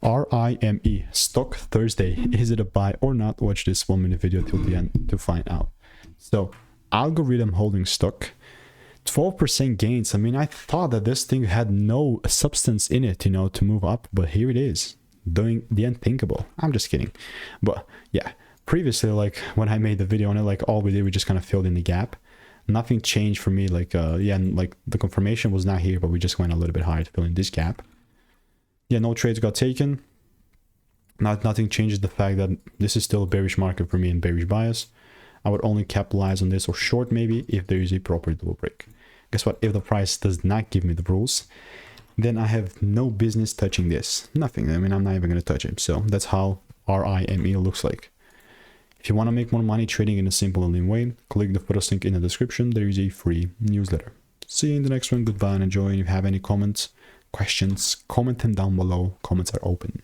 RIME Stock Thursday. Is it a buy or not? Watch this 1-minute video till the end to find out. So Algorhythm Holdings stock, 12% gains. I mean, I thought that this thing had no substance in it, you know, to move up, but here it is doing the unthinkable. I'm just kidding. But yeah, previously, like when I made the video on it, like all we did, we just kind of filled in the gap. Nothing changed for me. Like yeah, and like the confirmation was not here, but we just went a little bit higher to fill in this gap. Yeah, no trades got taken. Nothing changes the fact that this is still a bearish market for me and bearish bias. I would only capitalize on this or short maybe if there is a proper double break. Guess what? If the price does not give me the rules, then I have no business touching this. Nothing. I mean, I'm not even going to touch it. So that's how RIME looks like. If you want to make more money trading in a simple and lean way, click the first link in the description. There is a free newsletter. See you in the next one. Goodbye and enjoy. If you have any comments, questions, comment them down below. Comments are open.